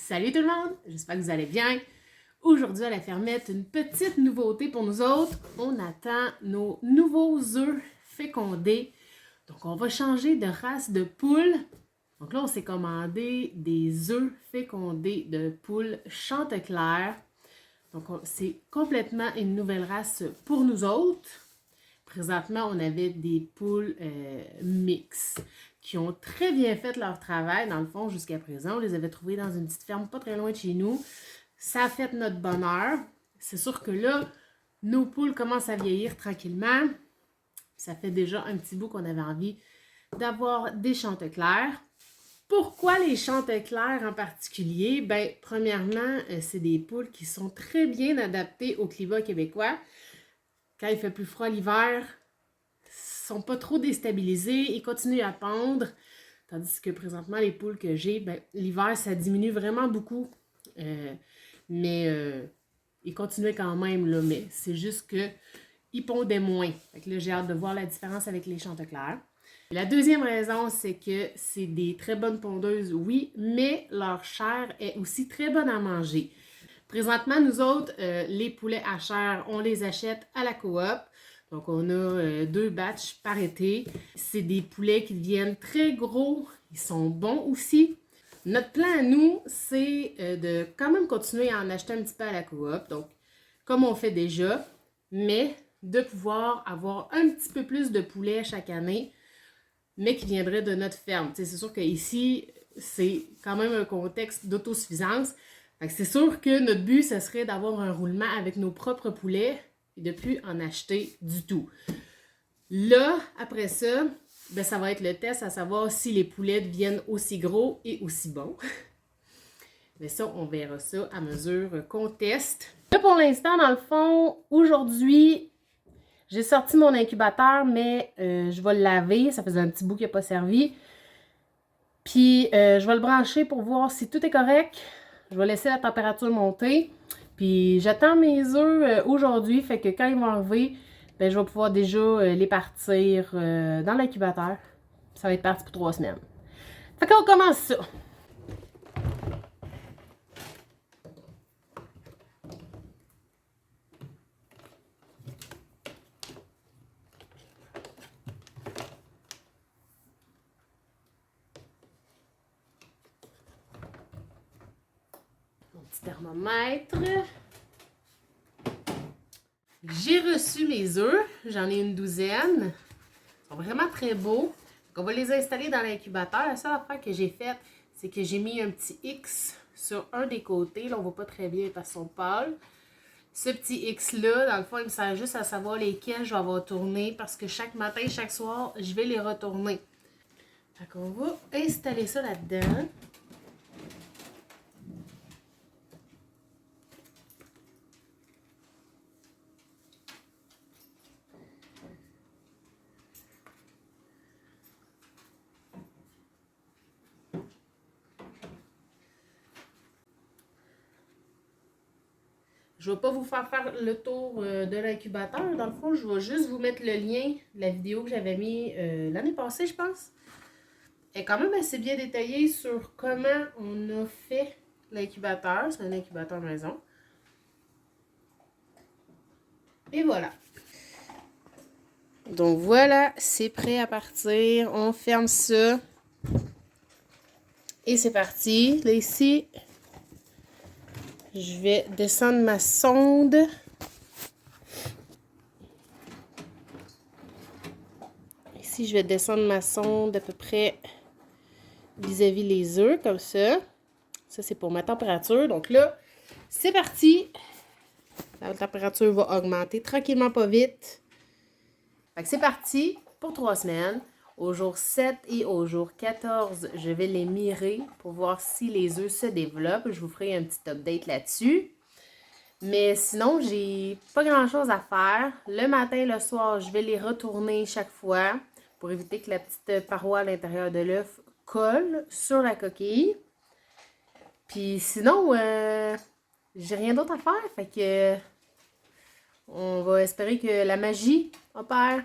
Salut tout le monde, j'espère que vous allez bien. Aujourd'hui à la fermette, une petite nouveauté pour nous autres. On attend nos nouveaux œufs fécondés. Donc on va changer de race de poule. Donc là on s'est commandé des œufs fécondés de poule Chanteclair. Donc c'est complètement une nouvelle race pour nous autres. Présentement, on avait des poules mixtes qui ont très bien fait leur travail, dans le fond, jusqu'à présent. On les avait trouvées dans une petite ferme pas très loin de chez nous. Ça a fait notre bonheur. C'est sûr que là, nos poules commencent à vieillir tranquillement. Ça fait déjà un petit bout qu'on avait envie d'avoir des Chanteclair. Pourquoi les Chanteclair en particulier? Bien, premièrement, c'est des poules qui sont très bien adaptées au climat québécois. Quand il fait plus froid l'hiver, ils sont pas trop déstabilisés, ils continuent à pondre. Tandis que présentement, les poules que j'ai, ben, l'hiver, ça diminue vraiment beaucoup. Mais ils continuaient quand même, là, mais c'est juste qu'ils pondaient moins. Fait que là, j'ai hâte de voir la différence avec les Chanteclair. La deuxième raison, c'est que c'est des très bonnes pondeuses, oui, mais leur chair est aussi très bonne à manger. Présentement, nous autres, les poulets à chair, on les achète à la coop. Donc, on a 2 batchs par été. C'est des poulets qui deviennent très gros. Ils sont bons aussi. Notre plan à nous, c'est de quand même continuer à en acheter un petit peu à la coop. Donc, comme on fait déjà, mais de pouvoir avoir un petit peu plus de poulets chaque année, mais qui viendraient de notre ferme. T'sais, c'est sûr qu'ici, c'est quand même un contexte d'autosuffisance. C'est sûr que notre but, ce serait d'avoir un roulement avec nos propres poulets et de ne plus en acheter du tout. Là, après ça, ben, ça va être le test à savoir si les poulets deviennent aussi gros et aussi bons. Mais ça, on verra ça à mesure qu'on teste. Là, pour l'instant, dans le fond, aujourd'hui, j'ai sorti mon incubateur, mais je vais le laver. Ça faisait un petit bout qui n'a pas servi. Puis, je vais le brancher pour voir si tout est correct. Je vais laisser la température monter. Puis, j'attends mes œufs aujourd'hui. Fait que quand ils vont arriver, ben, je vais pouvoir déjà les partir dans l'incubateur. Ça va être parti pour 3 semaines. Fait qu'on commence ça. Mon petit thermomètre. J'ai reçu mes œufs. J'en ai une douzaine. Ils sont vraiment très beaux. Donc, on va les installer dans l'incubateur. La seule affaire que j'ai faite, c'est que j'ai mis un petit X sur un des côtés. Là, on ne voit pas très bien parce qu'ils sont pâles. Ce petit X-là, dans le fond, il me sert juste à savoir lesquels je vais avoir tourné parce que chaque matin, chaque soir, je vais les retourner. Fait qu'on va installer ça là-dedans. Je ne vais pas vous faire le tour de l'incubateur. Dans le fond, je vais juste vous mettre le lien de la vidéo que j'avais mis l'année passée, je pense. Elle est quand même assez bien détaillée sur comment on a fait l'incubateur. C'est un incubateur maison. Et voilà. Donc voilà, c'est prêt à partir. On ferme ça. Et c'est parti. Là, ici, je vais descendre ma sonde. Ici, je vais descendre ma sonde à peu près vis-à-vis les œufs, comme ça. Ça, c'est pour ma température. Donc là, c'est parti. La température va augmenter tranquillement, pas vite. Fait que c'est parti pour 3 semaines. Au jour 7 et au jour 14, je vais les mirer pour voir si les œufs se développent. Je vous ferai un petit update là-dessus. Mais sinon, j'ai pas grand-chose à faire. Le matin et le soir, je vais les retourner chaque fois pour éviter que la petite paroi à l'intérieur de l'œuf colle sur la coquille. Puis sinon, j'ai rien d'autre à faire. Fait que on va espérer que la magie opère.